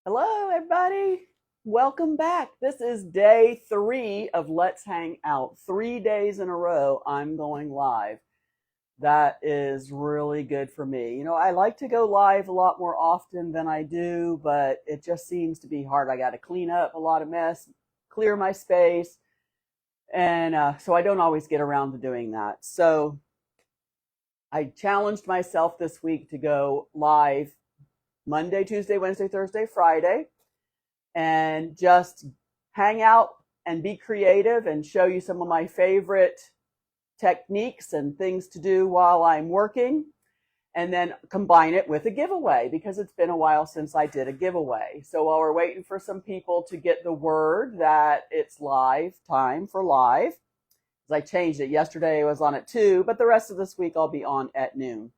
Hello, everybody. Welcome back. This is day 3 of Let's Hang Out. 3 days in a row, I'm going live. That is really good for me. I like to go live a lot more often than I do, but it just seems to be hard. I got to clean up a lot of mess, clear my space, and so I don't always get around to doing that. So I challenged myself this week to go live Monday, Tuesday, Wednesday, Thursday, Friday and just hang out and be creative and show you some of my favorite techniques and things to do while I'm working, and then combine it with a giveaway because it's been a while since I did a giveaway. So while we're waiting for some people to get the word that it's live time for live, because I changed it. Yesterday I was on at 2, but the rest of this week I'll be on at noon.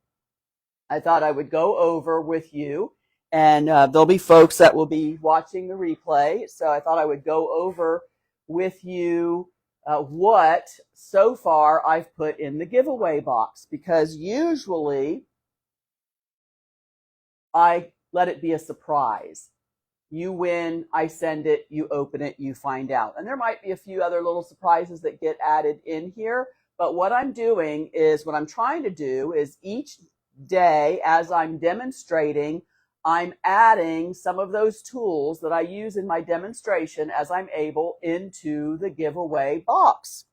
I thought I would go over with you, and there'll be folks that will be watching the replay. So I thought I would go over with you what so far I've put in the giveaway box, because usually I let it be a surprise. You win, I send it, you open it, you find out. And there might be a few other little surprises that get added in here. But what I'm trying to do is each day as I'm demonstrating, I'm adding some of those tools that I use in my demonstration as I'm able into the giveaway box.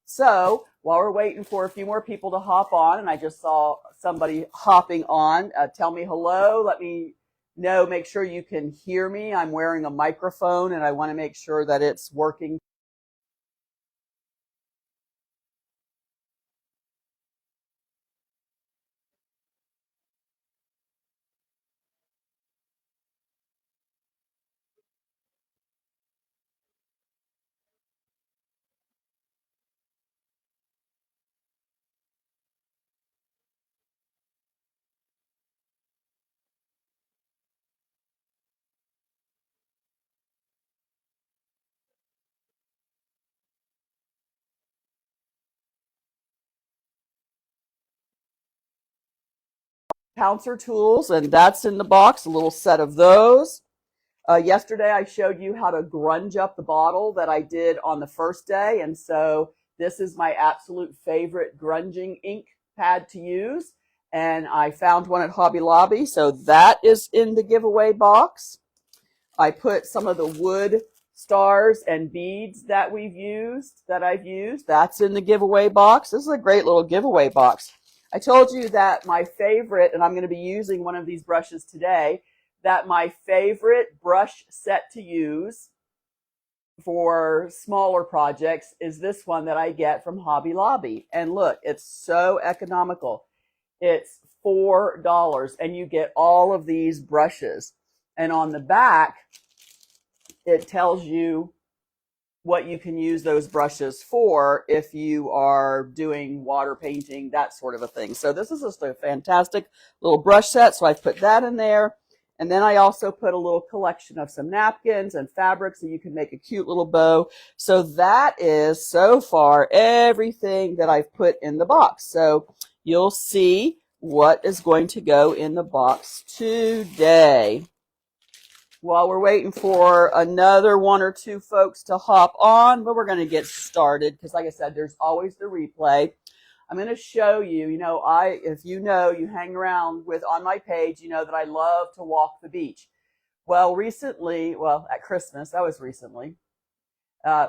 So while we're waiting for a few more people to hop on, and I just saw somebody hopping on, tell me hello. Let me know, make sure you can hear me. I'm wearing a microphone and I want to make sure that it's working. Pouncer tools, and that's in the box, a little set of those. Yesterday, I showed you how to grunge up the bottle that I did on the first day. And so this is my absolute favorite grunging ink pad to use. And I found one at Hobby Lobby. So that is in the giveaway box. I put some of the wood stars and beads that I've used. That's in the giveaway box. This is a great little giveaway box. I told you that my favorite, and I'm going to be using one of these brushes today, that my favorite brush set to use for smaller projects is this one that I get from Hobby Lobby. And look, it's so economical. It's $4 and you get all of these brushes. And on the back, it tells you what you can use those brushes for if you are doing water painting, that sort of a thing. So this is just a fantastic little brush set. So I've put that in there. And then I also put a little collection of some napkins and fabric so you can make a cute little bow. So that is so far everything that I've put in the box. So you'll see what is going to go in the box today. While we're waiting for another one or two folks to hop on, but we're going to get started because, like I said, there's always the replay. I'm going to show you, if you hang around on my page, you know that I love to walk the beach. Well, at Christmas, that was recently,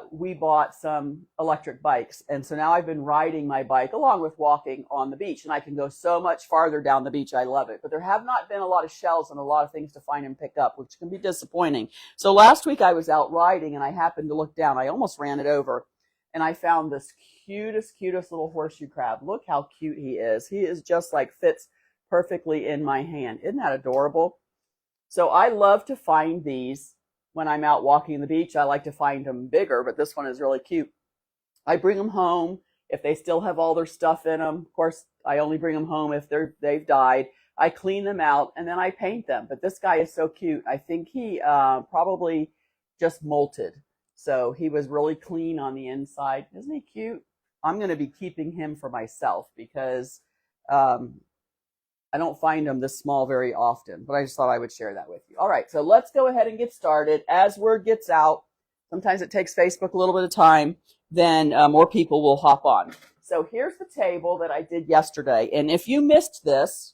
we bought some electric bikes. And so now I've been riding my bike along with walking on the beach, and I can go so much farther down the beach. I love it. But there have not been a lot of shells and a lot of things to find and pick up, which can be disappointing. So last week I was out riding and I happened to look down. I almost ran it over, and I found this cutest little horseshoe crab. Look how cute he is. He is just like fits perfectly in my hand. Isn't that adorable? So I love to find these when I'm out walking the beach. I like to find them bigger, but this one is really cute. I bring them home if they still have all their stuff in them. Of course, I only bring them home if they've died. I clean them out and then I paint them. But this guy is so cute. I think he probably just molted. So he was really clean on the inside. Isn't he cute? I'm going to be keeping him for myself because I don't find them this small very often, but I just thought I would share that with you. All right, so let's go ahead and get started. As word gets out, sometimes it takes Facebook a little bit of time, then more people will hop on. So here's the table that I did yesterday. And if you missed this,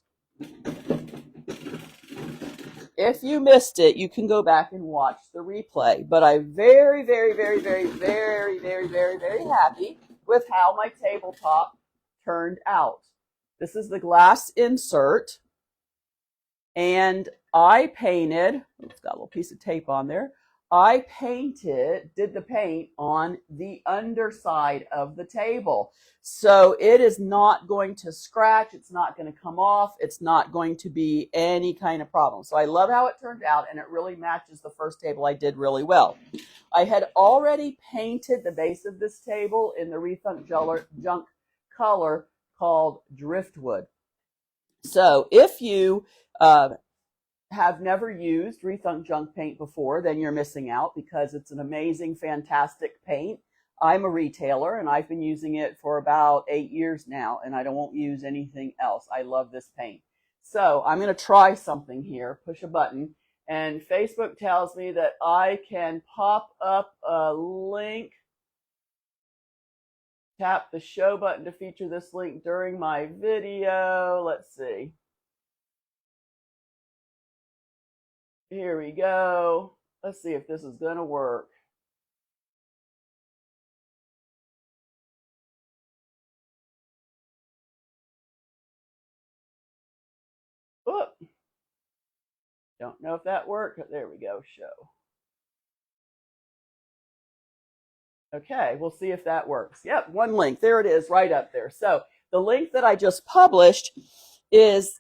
you can go back and watch the replay. But I'm very, very, very, very, very, very, very, very happy with how my tabletop turned out. This is the glass insert, and I painted, it's got a little piece of tape on there. I did the paint on the underside of the table. So it is not going to scratch, it's not going to come off, it's not going to be any kind of problem. So I love how it turned out, and it really matches the first table I did really well. I had already painted the base of this table in the Rethunk Junk color called Driftwood. So if you have never used Rethunk Junk paint before, then you're missing out because it's an amazing, fantastic paint. I'm a retailer and I've been using it for about 8 years now, and I won't use anything else. I love this paint. So I'm going to try something here, push a button, and Facebook tells me that I can pop up a link. Tap the show button to feature this link during my video. Let's see. Here we go. Let's see if this is going to work. Oop. Don't know if that worked. There we go, show. Okay, we'll see if that works. Yep, one link. There it is, right up there. So the link that I just published is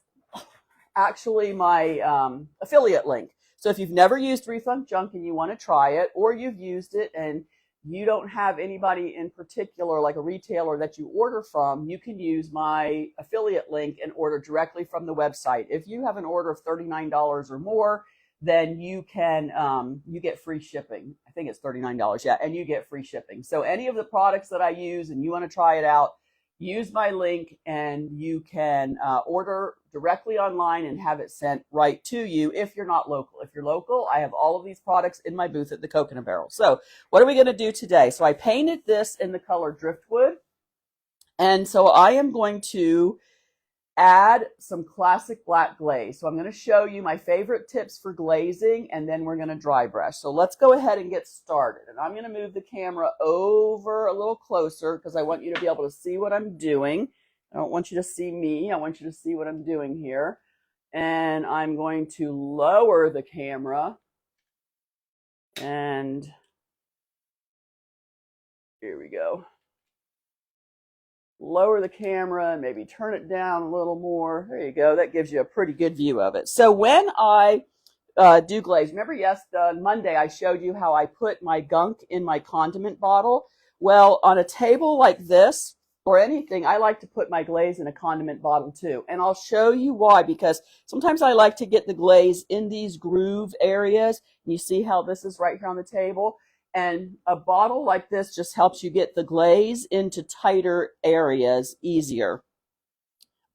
actually my affiliate link. So if you've never used Rethunk Junk and you want to try it, or you've used it and you don't have anybody in particular, like a retailer that you order from, you can use my affiliate link and order directly from the website. If you have an order of $39 or more, then you can you get free shipping. I think it's $39, yeah, and you get free shipping. So any of the products that I use and you want to try it out, use my link and you can order directly online and have it sent right to you if you're not local. If you're local, I have all of these products in my booth at the Coconut Barrel. So what are we going to do today? So I painted this in the color Driftwood, and so I am going to add some classic black glaze. So I'm going to show you my favorite tips for glazing, and then we're going to dry brush. So let's go ahead and get started. And I'm going to move the camera over a little closer because I want you to be able to see what I'm doing. I don't want you to see me. I want you to see what I'm doing here. And I'm going to lower the camera. And here we go. Lower the camera and maybe turn it down a little more. There you go. That gives you a pretty good view of it. So when I do glaze, remember Monday I showed you how I put my gunk in my condiment bottle. Well, on a table like this or anything, I like to put my glaze in a condiment bottle too. And I'll show you why, because sometimes I like to get the glaze in these groove areas. You see how this is right here on the table? And a bottle like this just helps you get the glaze into tighter areas easier.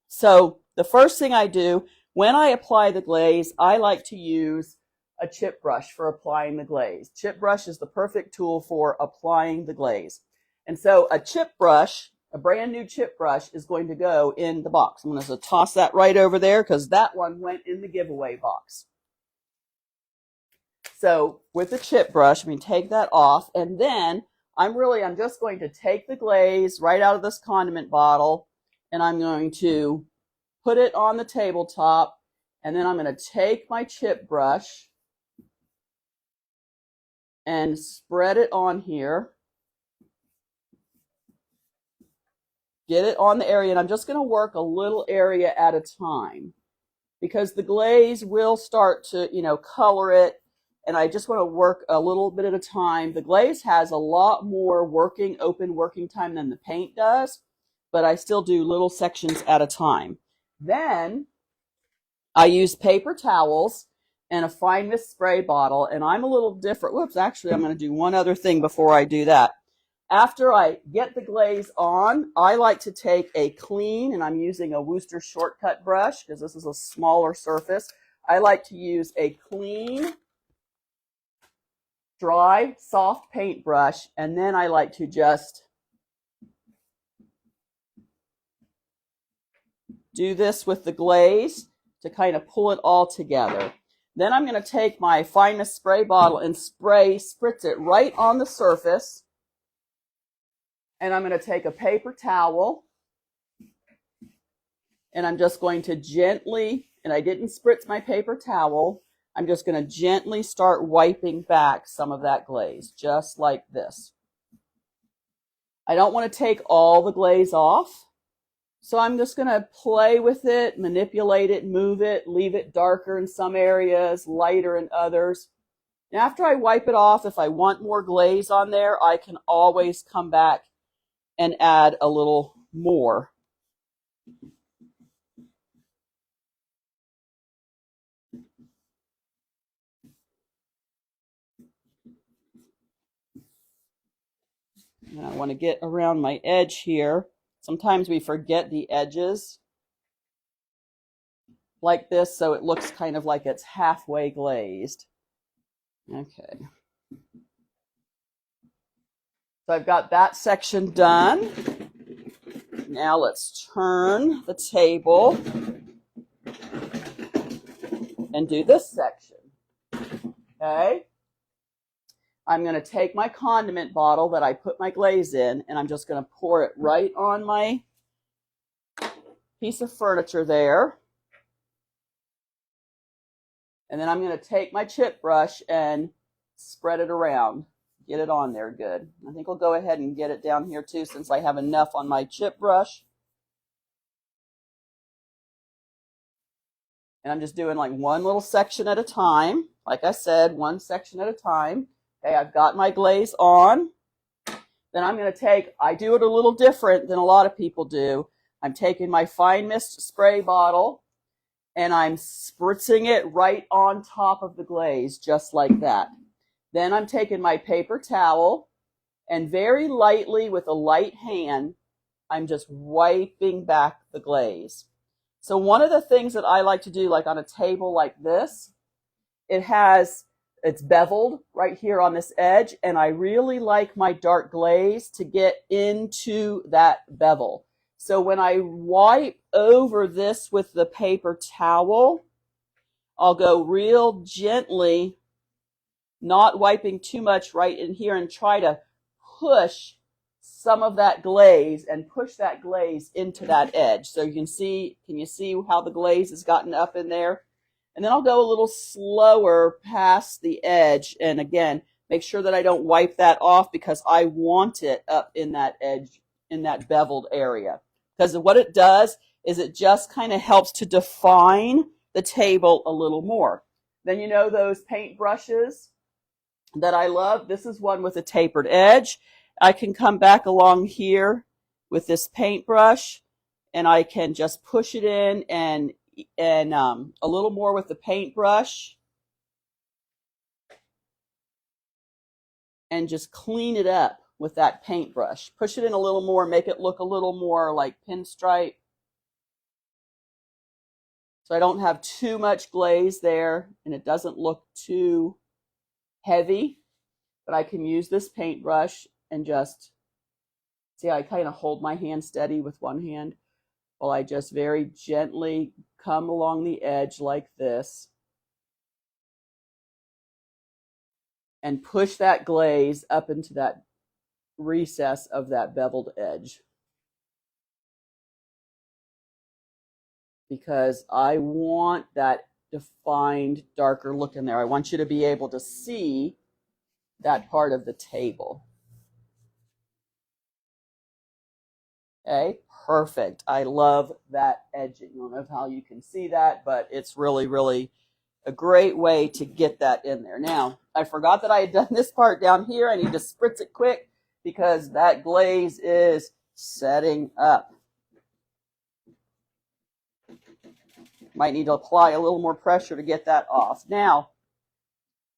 So the first thing I do when I apply the glaze, I like to use a chip brush for applying the glaze. Chip brush is the perfect tool for applying the glaze. And so a chip brush, a brand new chip brush, is going to go in the box. I'm going to toss that right over there because that one went in the giveaway box. So with the chip brush, take that off, and then I'm just going to take the glaze right out of this condiment bottle, and I'm going to put it on the tabletop, and then I'm going to take my chip brush and spread it on here. Get it on the area, and I'm just going to work a little area at a time because the glaze will start to, color it. And I just want to work a little bit at a time. The glaze has a lot more open working time than the paint does, but I still do little sections at a time. Then I use paper towels and a fine mist spray bottle, and I'm a little different. Whoops, actually, I'm going to do one other thing before I do that. After I get the glaze on, I like to take a clean, and I'm using a Wooster Shortcut brush because this is a smaller surface. I like to use a clean, dry, soft paintbrush, and then I like to just do this with the glaze to kind of pull it all together. Then I'm going to take my finest spray bottle and spritz it right on the surface. And I'm going to take a paper towel, and I'm just going to gently, and I didn't spritz my paper towel, I'm just going to gently start wiping back some of that glaze, just like this. I don't want to take all the glaze off, so I'm just going to play with it, manipulate it, move it, leave it darker in some areas, lighter in others. And after I wipe it off, if I want more glaze on there, I can always come back and add a little more. And I want to get around my edge here. Sometimes we forget the edges like this, so it looks kind of like it's halfway glazed. Okay. So I've got that section done. Now let's turn the table and do this section. Okay. I'm going to take my condiment bottle that I put my glaze in, and I'm just going to pour it right on my piece of furniture there. And then I'm going to take my chip brush and spread it around. Get it on there good. I think I'll go ahead and get it down here too, since I have enough on my chip brush. And I'm just doing like one little section at a time. Like I said, one section at a time. Okay, I've got my glaze on. Then I'm going to take, I do it a little different than a lot of people do. I'm taking my fine mist spray bottle and I'm spritzing it right on top of the glaze, just like that. Then I'm taking my paper towel and very lightly with a light hand, I'm just wiping back the glaze. So one of the things that I like to do, like on a table like this, it's beveled right here on this edge, and I really like my dark glaze to get into that bevel. So when I wipe over this with the paper towel, I'll go real gently, not wiping too much right in here, and try to push some of that glaze and push that glaze into that edge. So you can you see how the glaze has gotten up in there? And then I'll go a little slower past the edge. And again, make sure that I don't wipe that off because I want it up in that edge, in that beveled area. Because what it does is it just kind of helps to define the table a little more. Then you know those paint brushes that I love? This is one with a tapered edge. I can come back along here with this paintbrush and I can just push it in and a little more with the paintbrush and just clean it up with that paintbrush. Push it in a little more, make it look a little more like pinstripe. So I don't have too much glaze there and it doesn't look too heavy, but I can use this paintbrush and just, see, I kind of hold my hand steady with one hand while I just very gently come along the edge like this and push that glaze up into that recess of that beveled edge. Because I want that defined, darker look in there. I want you to be able to see that part of the table. Okay, perfect. I love that edging. I don't know how you can see that, but it's really, really a great way to get that in there. Now, I forgot that I had done this part down here. I need to spritz it quick because that glaze is setting up. Might need to apply a little more pressure to get that off. Now,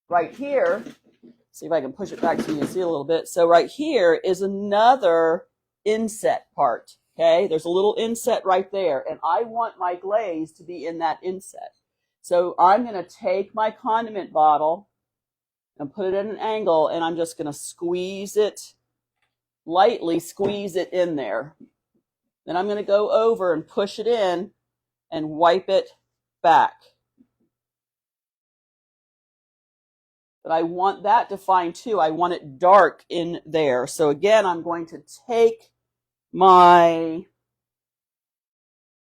right here, See if I can push it back so you can see a little bit. So right here is another inset part. Okay, there's a little inset right there, and I want my glaze to be in that inset. So I'm going to take my condiment bottle and put it at an angle, and I'm just going to squeeze it, lightly squeeze it in there. Then I'm going to go over and push it in and wipe it back. But I want that defined too. I want it dark in there. So again, I'm going to take my,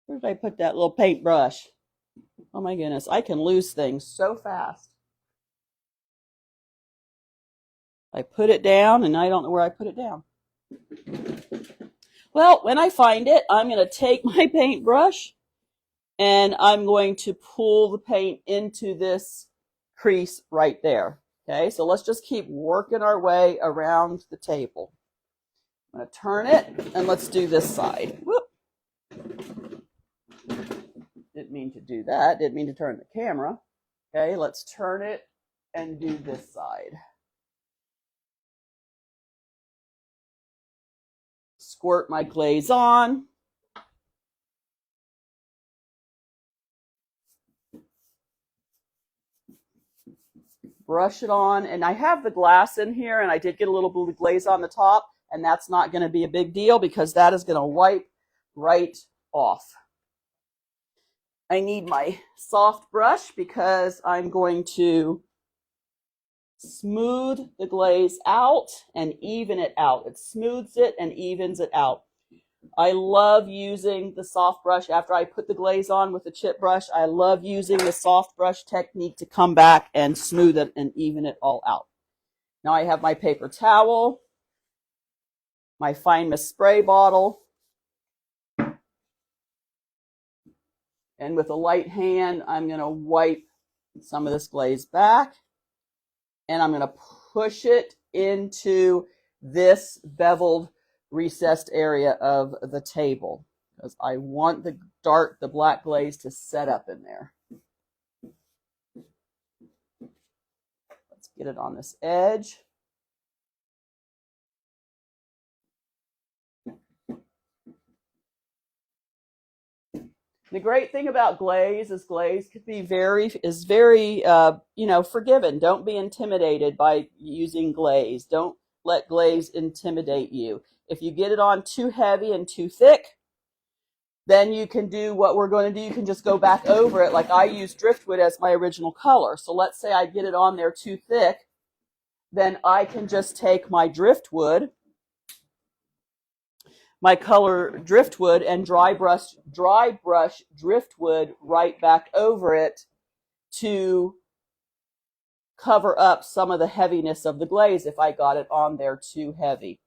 where did I put that little paintbrush? Oh my goodness, I can lose things so fast. I put it down and I don't know where I put it down. Well, when I find it, I'm going to take my paintbrush and I'm going to pull the paint into this crease right there. Okay, so let's just keep working our way around the table. I'm going to turn it and let's do this side. Whoop. Didn't mean to do that. Didn't mean to turn the camera. Okay, let's turn it and do this side. Squirt my glaze on. Brush it on, and I have the glass in here, and I did get a little bit of glaze on the top, and that's not going to be a big deal because that is going to wipe right off. I need my soft brush because I'm going to smooth the glaze out and even it out. It smooths it and evens it out. I love using the soft brush after I put the glaze on with the chip brush. I love using the soft brush technique to come back and smooth it and even it all out. Now I have my paper towel, my fine mist spray bottle, and with a light hand, I'm going to wipe some of this glaze back, and I'm going to push it into this beveled recessed area of the table because I want the black glaze to set up in there. Let's get it on this edge. The great thing about glaze is glaze could be very forgiving. Don't be intimidated by using glaze. Don't let glaze intimidate you. If you get it on too heavy and too thick, then you can do what we're going to do. You can just go back over it. Like I use driftwood as my original color. So let's say I get it on there too thick, then I can just take my driftwood, my color driftwood, and dry brush driftwood right back over it to cover up some of the heaviness of the glaze if I got it on there too heavy.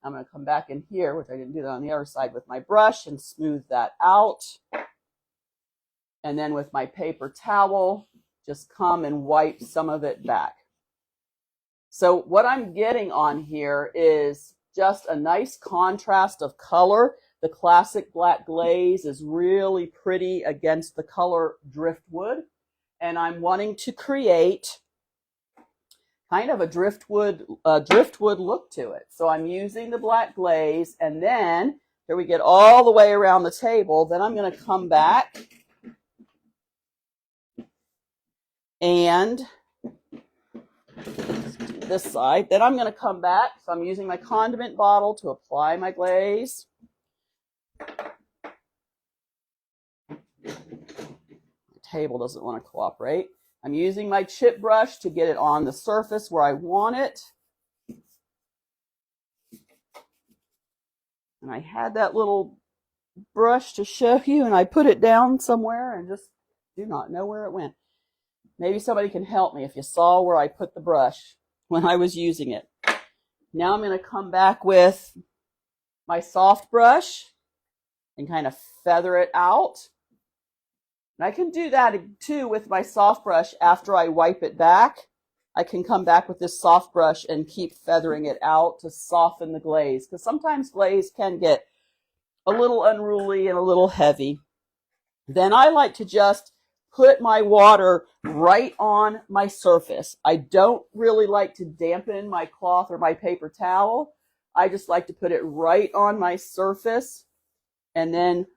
I'm going to come back in here, which I didn't do that on the other side, with my brush and smooth that out. And then with my paper towel, just come and wipe some of it back. So what I'm getting on here is just a nice contrast of color. The classic black glaze is really pretty against the color driftwood. And I'm wanting to create kind of a driftwood look to it. So I'm using the black glaze, and then here we get all the way around the table. Then I'm going to come back and this side. Then I'm going to come back. So I'm using my condiment bottle to apply my glaze. The table doesn't want to cooperate. I'm using my chip brush to get it on the surface where I want it. And I had that little brush to show you, and I put it down somewhere and just do not know where it went. Maybe somebody can help me if you saw where I put the brush when I was using it. Now I'm going to come back with my soft brush and kind of feather it out. And I can do that too with my soft brush after I wipe it back. I can come back with this soft brush and keep feathering it out to soften the glaze, because sometimes glaze can get a little unruly and a little heavy. Then I like to just put my water right on my surface. I don't really like to dampen my cloth or my paper towel. I just like to put it right on my surface, and then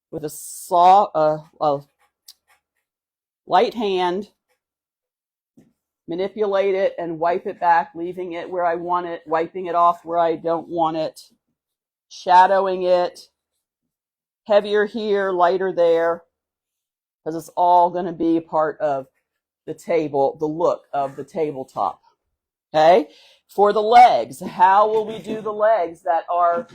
with a light hand, manipulate it and wipe it back, leaving it where I want it, wiping it off where I don't want it, shadowing it, heavier here, lighter there, because it's all going to be part of the table, the look of the tabletop. Okay? For the legs, how will we do the legs that are...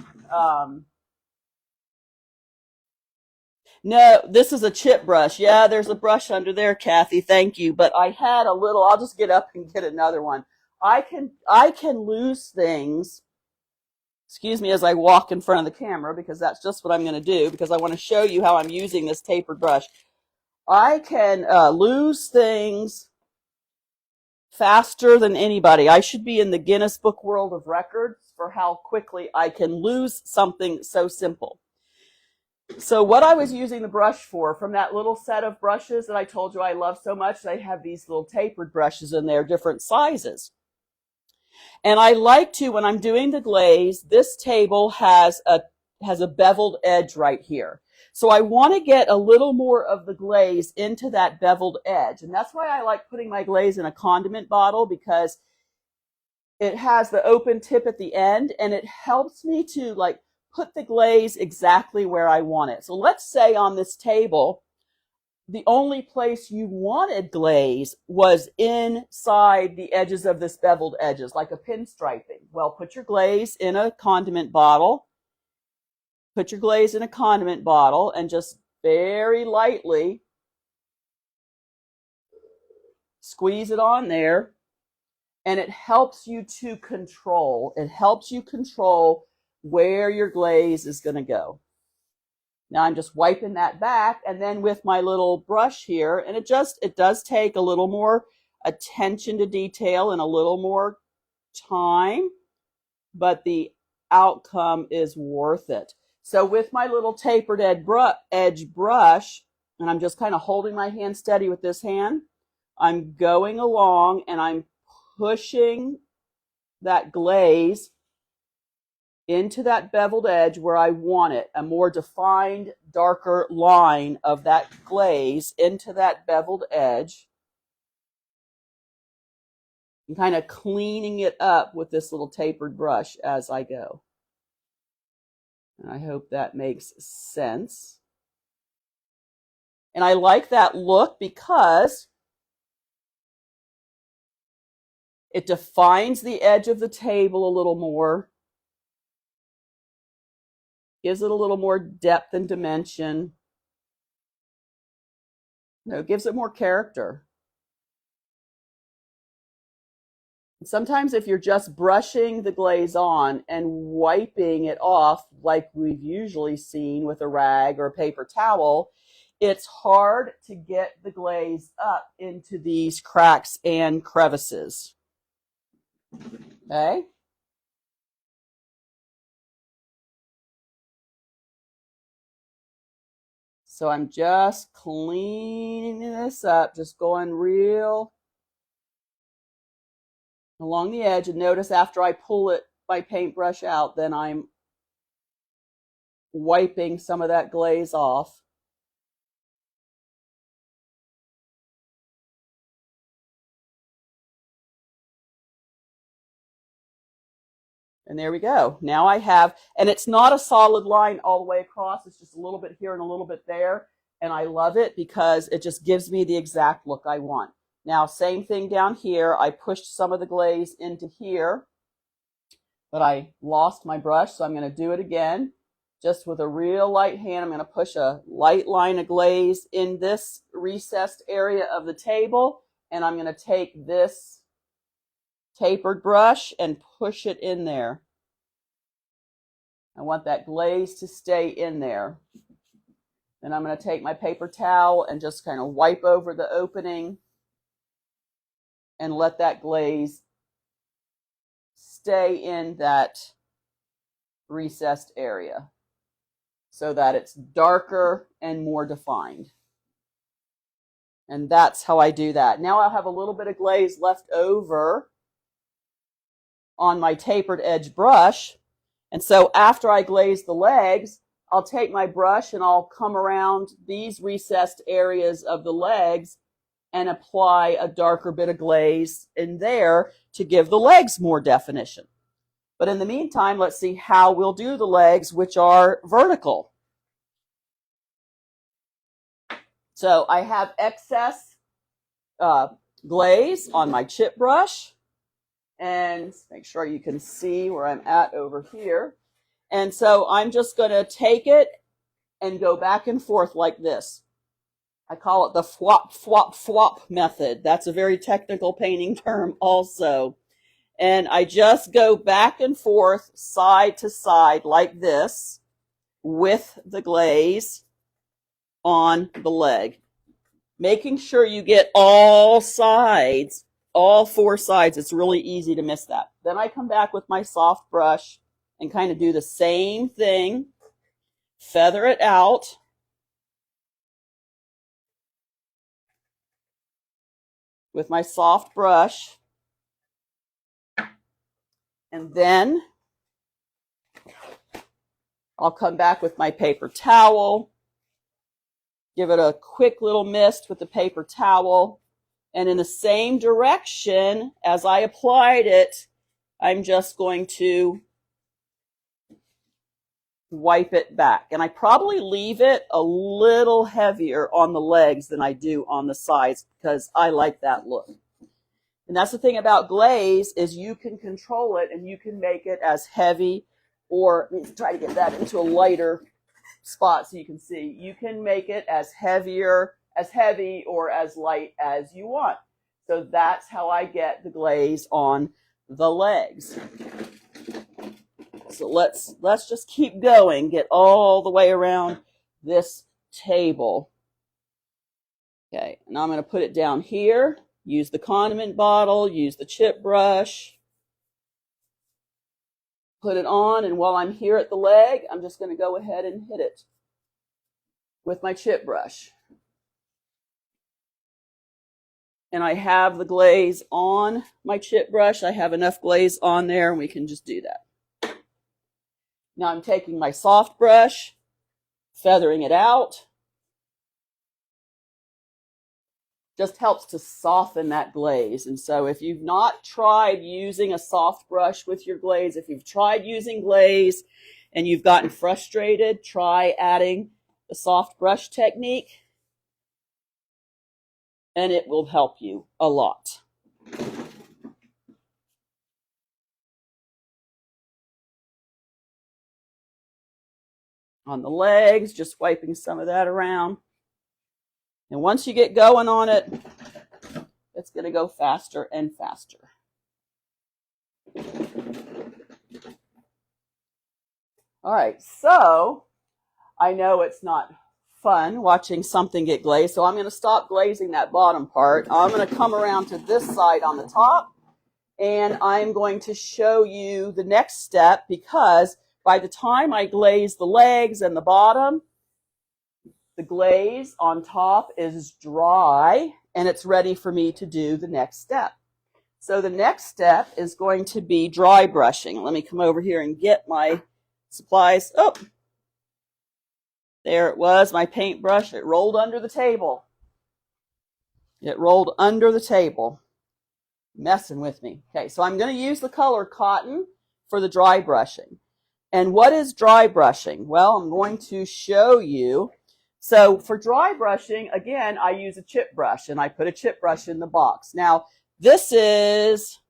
No, this is a chip brush. Yeah, there's a brush under there, Kathy. Thank you. But I had a little, I'll just get up and get another one. I can lose things, excuse me, as I walk in front of the camera, because that's just what I'm going to do, because I want to show you how I'm using this tapered brush. I can lose things faster than anybody. I should be in the Guinness Book World of Records for how quickly I can lose something so simple. So what I was using the brush for, from that little set of brushes that I told you I love so much, they have these little tapered brushes in there, different sizes. And I like to, when I'm doing the glaze, this table has a beveled edge right here. So I want to get a little more of the glaze into that beveled edge. And that's why I like putting my glaze in a condiment bottle, because it has the open tip at the end, and it helps me to like put the glaze exactly where I want it. So let's say on this table, the only place you wanted glaze was inside the edges of this beveled edges, like a pinstriping. Well, put your glaze in a condiment bottle. Put your glaze in a condiment bottle and just very lightly squeeze it on there. And it helps you to control. It helps you control where your glaze is going to go. Now I'm just wiping that back, and then with my little brush here, and it does take a little more attention to detail and a little more time, but the outcome is worth it. So with my little tapered edge brush, and I'm just kind of holding my hand steady with this hand, I'm going along and I'm pushing that glaze into that beveled edge where I want it, a more defined, darker line of that glaze into that beveled edge, and kind of cleaning it up with this little tapered brush as I go. And I hope that makes sense. And I like that look because it defines the edge of the table a little more, gives it a little more depth and dimension. It gives it more character. Sometimes if you're just brushing the glaze on and wiping it off like we've usually seen with a rag or a paper towel, it's hard to get the glaze up into these cracks and crevices. Okay? So I'm just cleaning this up, just going real along the edge. And notice after I pull my paintbrush out, then I'm wiping some of that glaze off. And there we go. Now I have, and it's not a solid line all the way across. It's just a little bit here and a little bit there. And I love it because it just gives me the exact look I want. Now, same thing down here. I pushed some of the glaze into here, but I lost my brush, so I'm going to do it again. Just with a real light hand, I'm going to push a light line of glaze in this recessed area of the table, and I'm going to take this tapered brush and push it in there. I want that glaze to stay in there. Then I'm going to take my paper towel and just kind of wipe over the opening and let that glaze stay in that recessed area so that it's darker and more defined. And that's how I do that. Now I'll have a little bit of glaze left over on my tapered edge brush. And so after I glaze the legs, I'll take my brush and I'll come around these recessed areas of the legs and apply a darker bit of glaze in there to give the legs more definition. But in the meantime, let's see how we'll do the legs, which are vertical. So I have excess glaze on my chip brush, and make sure you can see where I'm at over here. And so I'm just going to take it and go back and forth like this. I call it the flop, flop, flop method. That's a very technical painting term also. And I just go back and forth, side to side like this with the glaze on the leg. Making sure you get all sides, all four sides. It's really easy to miss that. Then I come back with my soft brush and kind of do the same thing. Feather it out. With my soft brush. And then I'll come back with my paper towel. Give it a quick little mist with the paper towel. And in the same direction as I applied it, I'm just going to wipe it back. And I probably leave it a little heavier on the legs than I do on the sides because I like that look. And that's the thing about glaze is you can control it and you can make it as heavy, or let me try to get that into a lighter spot so you can see. You can make it as heavy or as light as you want. So that's how I get the glaze on the legs. So let's just keep going, get all the way around this table. Okay, and I'm going to put it down here. Use the condiment bottle, use the chip brush. Put it on, and while I'm here at the leg, I'm just going to go ahead and hit it with my chip brush. And I have the glaze on my chip brush. I have enough glaze on there, and we can just do that. Now I'm taking my soft brush, feathering it out. Just helps to soften that glaze. And so if you've not tried using a soft brush with your glaze, if you've tried using glaze and you've gotten frustrated, try adding the soft brush technique, and it will help you a lot. On the legs, just wiping some of that around. And once you get going on it, it's going to go faster and faster. All right, so I know it's not fun watching something get glazed, so I'm going to stop glazing that bottom part. I'm going to come around to this side on the top, and I'm going to show you the next step, because by the time I glaze the legs and the bottom, the glaze on top is dry and it's ready for me to do the next step. So the next step is going to be dry brushing. Let me come over here and get my supplies. Oh, there it was, my paintbrush. It rolled under the table. It rolled under the table, messing with me. Okay, so I'm going to use the color cotton for the dry brushing. And what is dry brushing? Well, I'm going to show you. So for dry brushing, again, I use a chip brush, and I put a chip brush in the box. Now, this is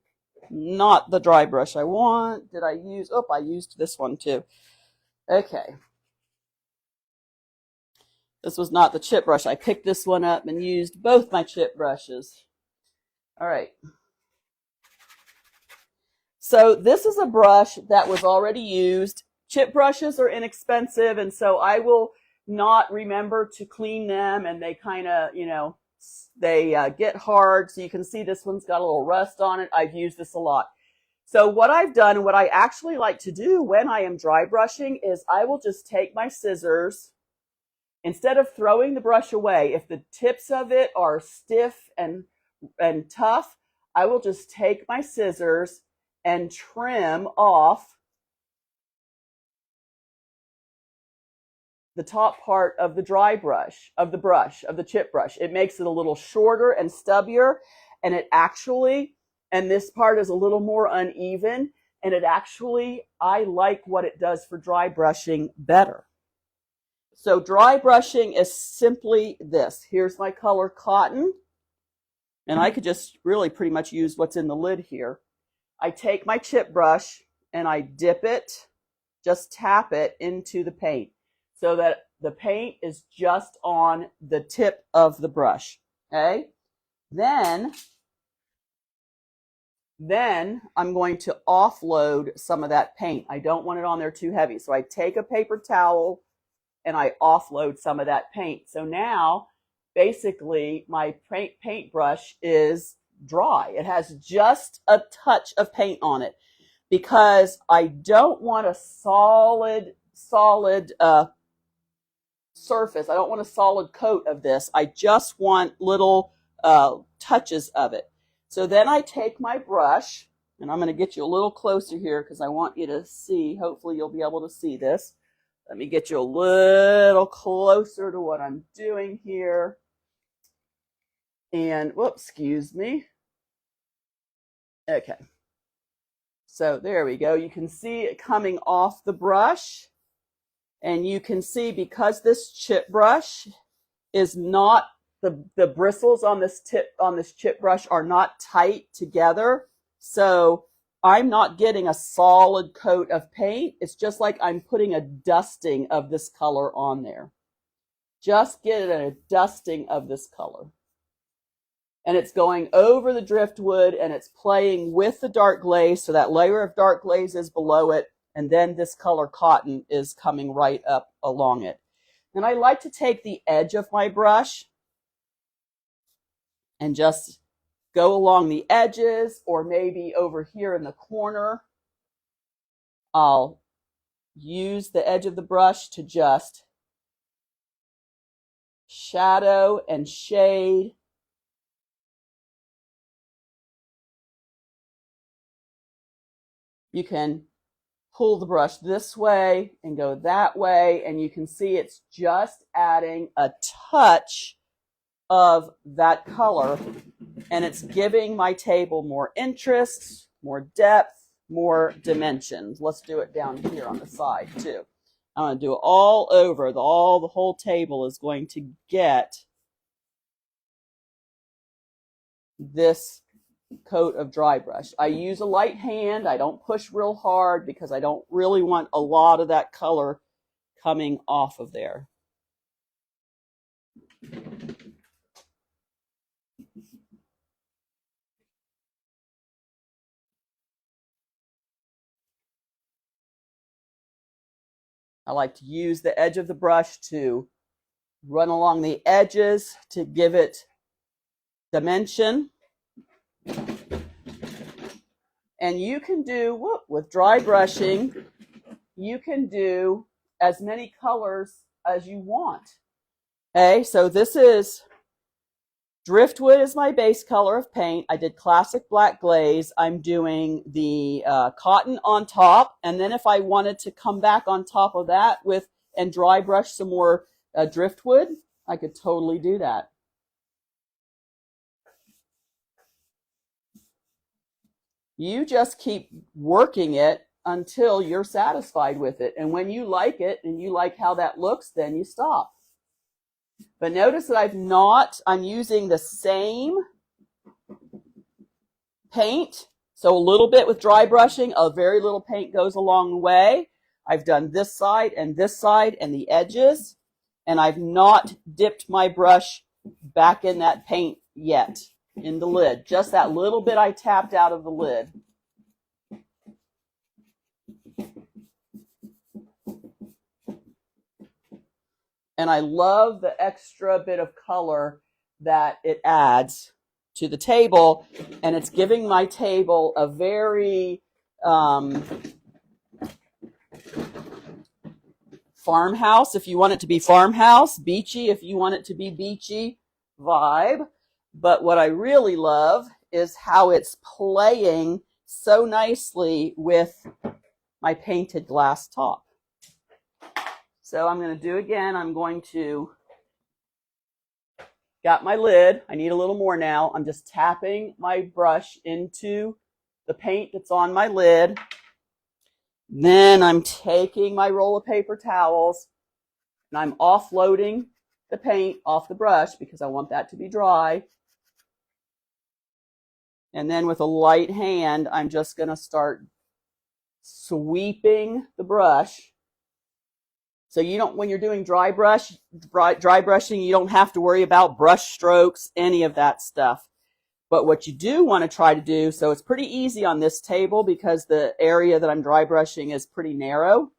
not the dry brush I want. Did I use, oh, I used this one too. Okay. This was not the chip brush. I picked this one up and used both my chip brushes. All right. So this is a brush that was already used. Chip brushes are inexpensive, and so I will not remember to clean them, and they kind of, they get hard. So you can see this one's got a little rust on it. I've used this a lot. So what I've done, and what I actually like to do when I am dry brushing, is I will just take my scissors instead of throwing the brush away, if the tips of it are stiff and tough, I will just take my scissors and trim off the top part of the dry brush, of the chip brush. It makes it a little shorter and stubbier, and it actually, and this part is a little more uneven, and it actually, I like what it does for dry brushing better. So dry brushing is simply this. Here's my color cotton, and I could just really pretty much use what's in the lid here. I take my chip brush and I dip it, just tap it into the paint so that the paint is just on the tip of the brush, okay? Then I'm going to offload some of that paint. I don't want it on there too heavy. So I take a paper towel and I offload some of that paint. So now, basically, my paintbrush is dry. It has just a touch of paint on it because I don't want a solid surface. I don't want a solid coat of this. I just want little touches of it. So then I take my brush, and I'm going to get you a little closer here because I want you to see. Hopefully you'll be able to see this. Let me get you a little closer to what I'm doing here. And, whoops, excuse me. Okay. So there we go. You can see it coming off the brush. And you can see because this chip brush is not, the bristles on this chip brush are not tight together. So I'm not getting a solid coat of paint. It's just like I'm putting a dusting of this color on there. Just get a dusting of this color. And it's going over the driftwood and it's playing with the dark glaze. So that layer of dark glaze is below it. And then this color cotton is coming right up along it. And I like to take the edge of my brush and just go along the edges, or maybe over here in the corner. I'll use the edge of the brush to just shadow and shade. You can pull the brush this way and go that way, and you can see it's just adding a touch of that color, and it's giving my table more interest, more depth, more dimensions. Let's do it down here on the side too. I'm going to do it all over. The whole table is going to get this coat of dry brush. I use a light hand. I don't push real hard because I don't really want a lot of that color coming off of there. I like to use the edge of the brush to run along the edges to give it dimension. And you can do, with dry brushing, you can do as many colors as you want. Okay, so this is driftwood is my base color of paint. I did classic black glaze. I'm doing the cotton on top. And then if I wanted to come back on top of that and dry brush some more driftwood, I could totally do that. You just keep working it until you're satisfied with it. And when you like it and you like how that looks, then you stop. But notice that I'm using the same paint. So a little bit with dry brushing, a very little paint goes a long way. I've done this side and the edges, and I've not dipped my brush back in that paint yet, in the lid. Just that little bit I tapped out of the lid. And I love the extra bit of color that it adds to the table. And it's giving my table a very farmhouse if you want it to be farmhouse, beachy if you want it to be beachy vibe. But what I really love is how it's playing so nicely with my painted glass top. So I'm going to do again. I'm going to, got my lid. I need a little more now. I'm just tapping my brush into the paint that's on my lid. Then I'm taking my roll of paper towels and I'm offloading the paint off the brush because I want that to be dry. And then with a light hand, I'm just going to start sweeping the brush. So you don't, when you're doing dry brushing, you don't have to worry about brush strokes, any of that stuff. But what you do want to try to do, so it's pretty easy on this table because the area that I'm dry brushing is pretty narrow.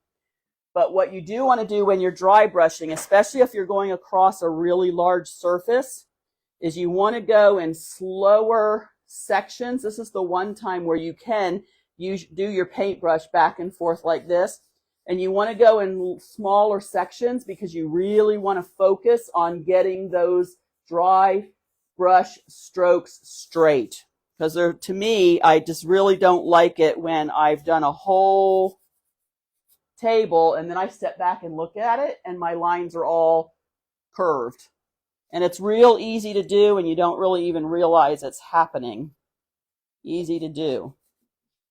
But what you do want to do when you're dry brushing, especially if you're going across a really large surface, is you want to go in slower sections. This is the one time where you can do your paintbrush back and forth like this. And you want to go in smaller sections because you really want to focus on getting those dry brush strokes straight. Because to me, I just really don't like it when I've done a whole table and then I step back and look at it and my lines are all curved. And it's real easy to do and you don't really even realize it's happening. Easy to do.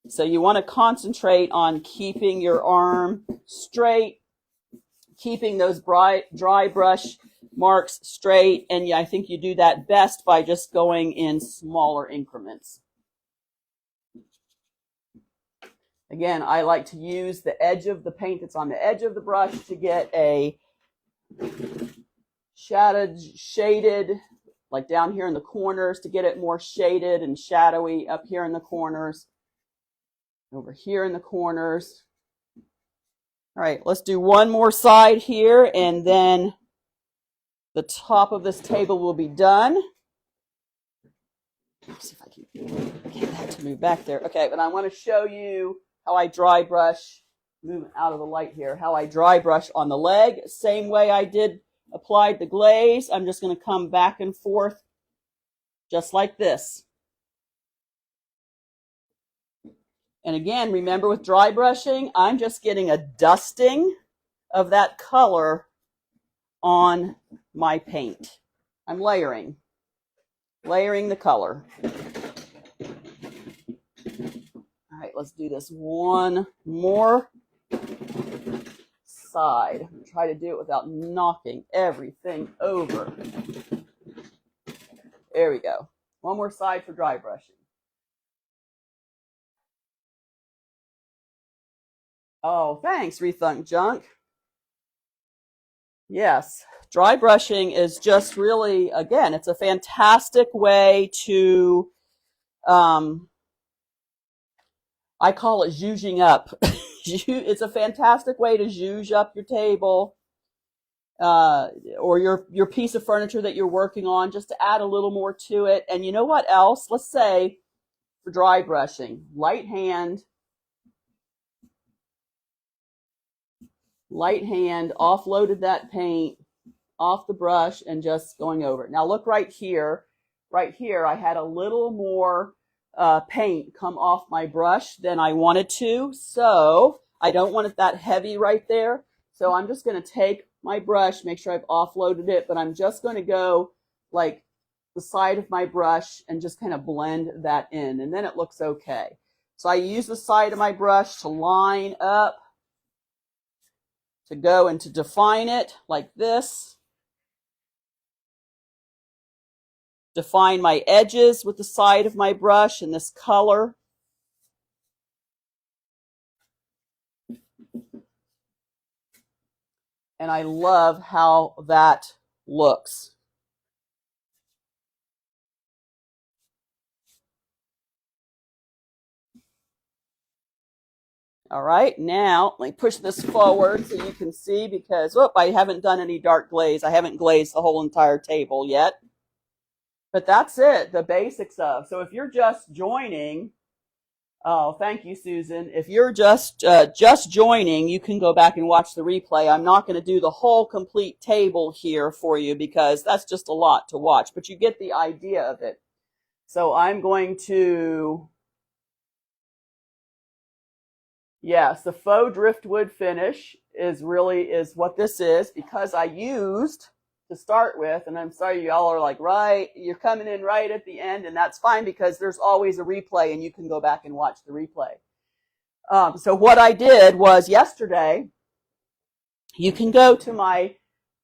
So you want to concentrate on keeping your arm straight, keeping those dry brush marks straight, and I think you do that best by just going in smaller increments. Again, I like to use the edge of the paint that's on the edge of the brush to get a shaded, like down here in the corners, to get it more shaded and shadowy up here in the corners. Over here in the corners. All right, let's do one more side here and then the top of this table will be done. Let's see if I can get that to move back there. Okay, but I want to show you how I dry brush, move out of the light here, how I dry brush on the leg. Same way I applied the glaze. I'm just going to come back and forth just like this. And again, remember with dry brushing, I'm just getting a dusting of that color on my paint. I'm layering the color. All right, let's do this one more side. Try to do it without knocking everything over. There we go. One more side for dry brushing. Oh, thanks, Rethunk Junk. Yes, dry brushing is just really, again, it's a fantastic way to, I call it zhuzhing up. It's a fantastic way to zhuzh up your table or your piece of furniture that you're working on, just to add a little more to it. And you know what else? Let's say for dry brushing, light hand, offloaded that paint off the brush and just going over it. Now look right here. Right here, I had a little more paint come off my brush than I wanted to. So I don't want it that heavy right there. So I'm just going to take my brush, make sure I've offloaded it, but I'm just going to go like the side of my brush and just kind of blend that in, and then it looks okay. So I use the side of my brush to line up, to go and to define it like this. Define my edges with the side of my brush in this color. And I love how that looks. All right, now let me push this forward so you can see, because I haven't done any dark glaze. I haven't glazed the whole entire table yet. But that's it, the basics of. So if you're just joining, Oh, thank you, Susan. If you're just joining, you can go back and watch the replay. I'm not going to do the whole complete table here for you because that's just a lot to watch, but you get the idea of it. So I'm going to, yes, the faux driftwood finish is what this is, because I used to start with, and I'm sorry y'all are like, right, you're coming in right at the end, and that's fine because there's always a replay and you can go back and watch the replay. So what I did was yesterday, you can go to my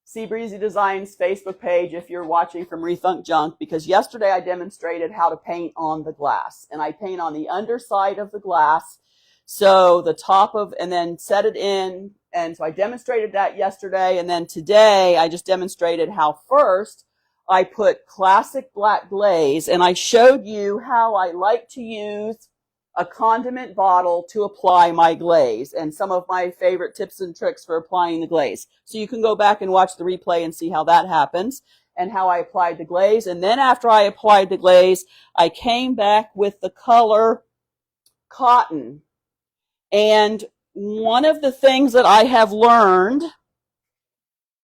Sea Breezy Designs Facebook page if you're watching from Rethunk Junk, because yesterday I demonstrated how to paint on the glass, and I paint on the underside of the glass. So the top of, and then set it in. And so I demonstrated that yesterday. And then today I just demonstrated how first I put classic black glaze, and I showed you how I like to use a condiment bottle to apply my glaze and some of my favorite tips and tricks for applying the glaze. So you can go back and watch the replay and see how that happens and how I applied the glaze. And then after I applied the glaze, I came back with the color cotton. And one of the things that I have learned,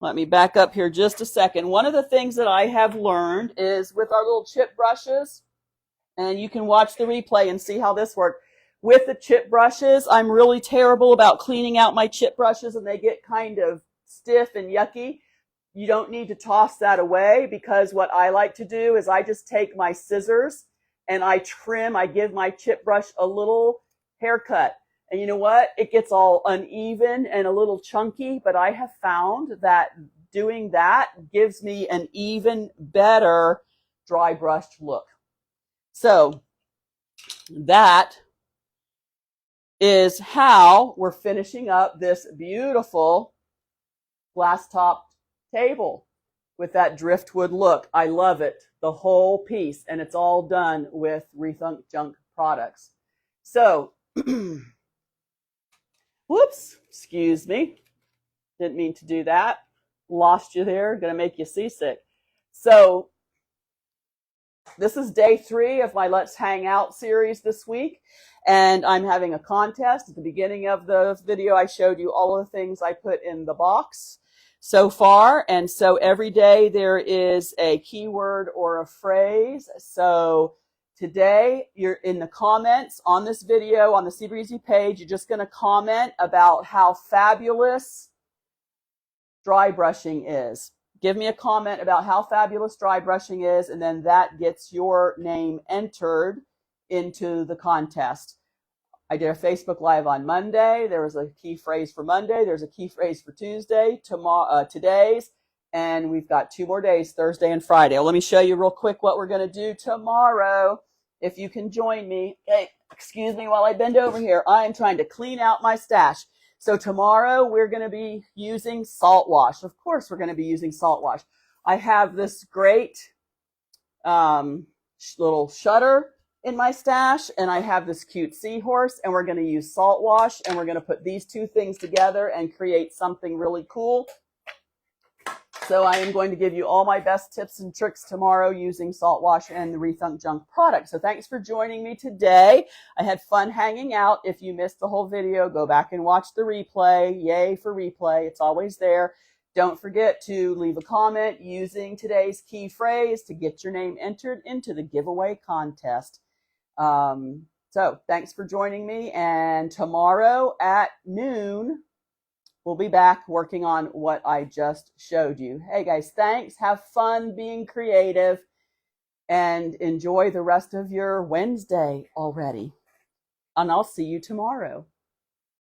let me back up here just a second. One of the things that I have learned is with our little chip brushes, and you can watch the replay and see how this worked. With the chip brushes, I'm really terrible about cleaning out my chip brushes, and they get kind of stiff and yucky. You don't need to toss that away, because what I like to do is I just take my scissors and I give my chip brush a little haircut. And you know what? It gets all uneven and a little chunky, but I have found that doing that gives me an even better dry brushed look. So that is how we're finishing up this beautiful glass topped table with that driftwood look. I love it, the whole piece, and it's all done with Rethunk Junk products. So, whoops, excuse me. Didn't mean to do that. Lost you there, gonna make you seasick. So, this is day 3 of my Let's Hang Out series this week, and I'm having a contest. At the beginning of the video, I showed you all of the things I put in the box so far, and so every day there is a keyword or a phrase. So today, you're in the comments on this video, on the Sea Breezy page, you're just going to comment about how fabulous dry brushing is. Give me a comment about how fabulous dry brushing is, and then that gets your name entered into the contest. I did a Facebook Live on Monday. There was a key phrase for Monday. There's a key phrase for Tuesday, today's, and we've got 2 more days, Thursday and Friday. Well, let me show you real quick what we're going to do tomorrow. If you can join me. Hey, excuse me while I bend over here. I am trying to clean out my stash. So tomorrow we're going to be using salt wash. Of course, we're going to be using salt wash. I have this great little shutter in my stash, and I have this cute seahorse, and we're going to use salt wash, and we're going to put these 2 things together and create something really cool. So I am going to give you all my best tips and tricks tomorrow using salt wash and the Rethunk Junk product. So thanks for joining me today. I had fun hanging out. If you missed the whole video, go back and watch the replay. Yay for replay. It's always there. Don't forget to leave a comment using today's key phrase to get your name entered into the giveaway contest. So thanks for joining me, and tomorrow at noon, we'll be back working on what I just showed you. Hey guys, thanks. Have fun being creative and enjoy the rest of your Wednesday already. And I'll see you tomorrow.